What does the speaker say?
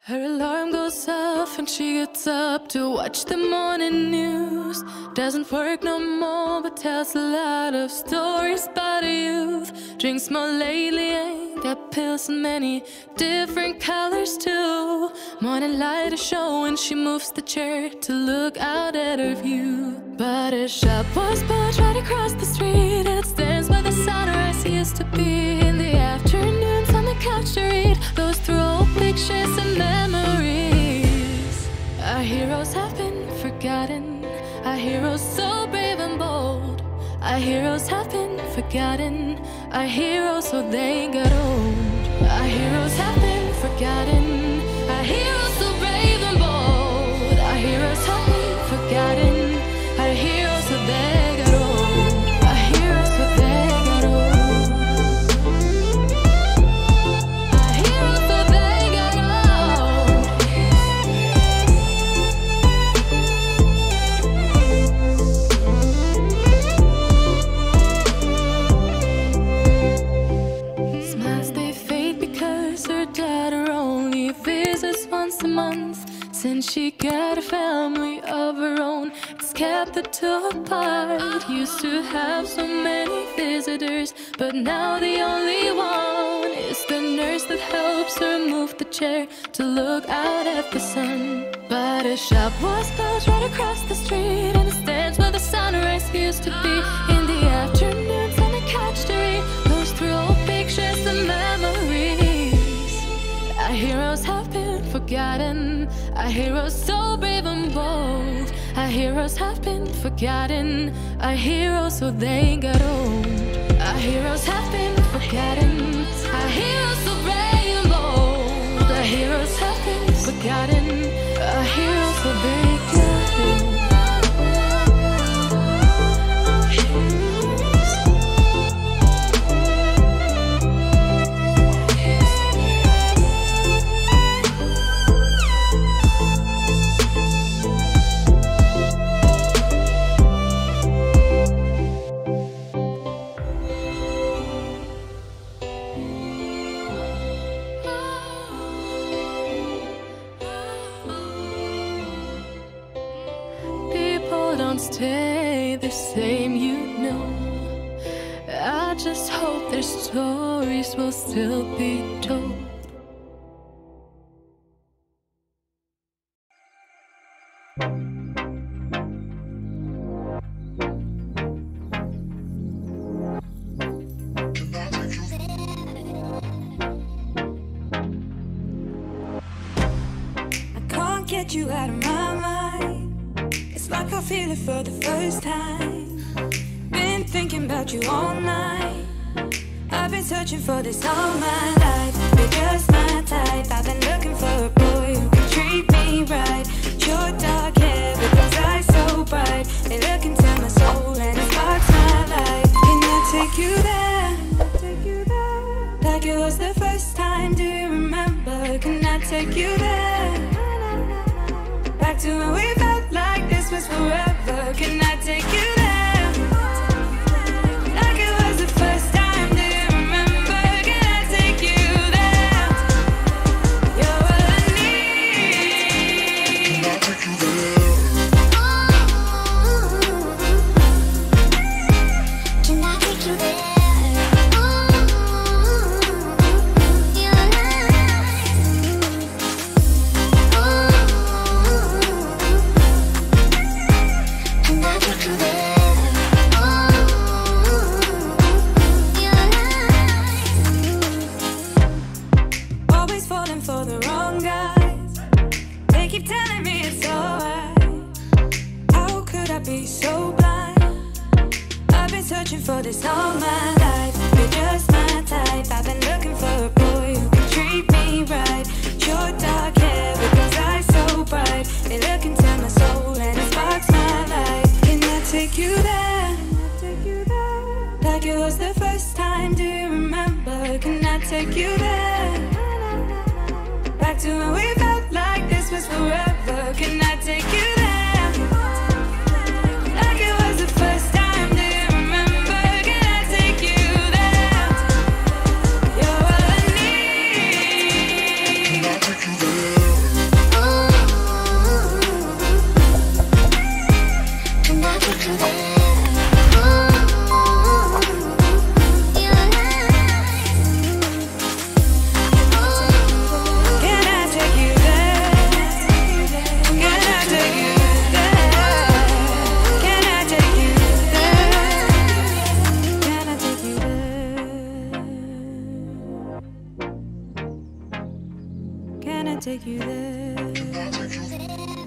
Her alarm goes off and she gets up to watch the morning news. Doesn't work no more but tells a lot of stories about her youth. Drinks more lately, ain't got pills in many different colors too. Morning light is showing, she moves the chair to look out at her view. But her shop was built right across the street, and it stands where the sunrise used to be. In the afternoons on the couch to read, goes through old pictures and memories. Our heroes have been forgotten, our heroes so brave and bold. Our heroes have been forgotten, our heroes so they got old. Our heroes have been forgotten, our heroes so brave and bold. Our heroes have been forgotten, our heroes so they got old. Our heroes so they got old. Our heroes so they got old. Smiles they fade because her daughter only visits once a month. Since she got a family of her own, it's kept the two apart. Used to have so many visitors, but now the only one is the nurse that helps her move the chair to look out at the sun. But her shop was built right across the street, and it stands where the sunrise used to be. In the afternoons on the couch to read, goes through old pictures and memories. Our heroes have been forgotten, our heroes so brave and bold. Our heroes have been forgotten, our heroes so they got old. Our heroes have been forgotten, our heroes so brave and bold. Our heroes have been forgotten, our heroes so they got old. Don't stay the same, you know. I just hope their stories will still be told. I can't get you out of my mind. It's like I feel it for the first time. Been thinking about you all night. I've been searching for this all my life. You're just my type. I've been looking for a boy who can treat me right. Your dark hair with those eyes so bright, they look into my soul and it sparks my life. Can I take you there? Like it was the first time, do you remember? Can I take you there? Back to when we felt like this was forever. Can I take you there? Like it was the first time, do you remember? Can I take you there? You're all I need. Can I take you there? Can I take you there? Keep telling me it's alright. How could I be so blind? I've been searching for this all my life. You're just my type. I've been looking for a boy who can treat me right. Your dark hair with those eyes so bright, they look into my soul and it sparks my life. Can I take you there? Like it was the first time, do you remember? Can I take you there? Back to when we felt like this was forever. Can I take you there? Like it was the first time, do you remember? Can I take you there? You're all I need. Can I take you there? there. Can I take you?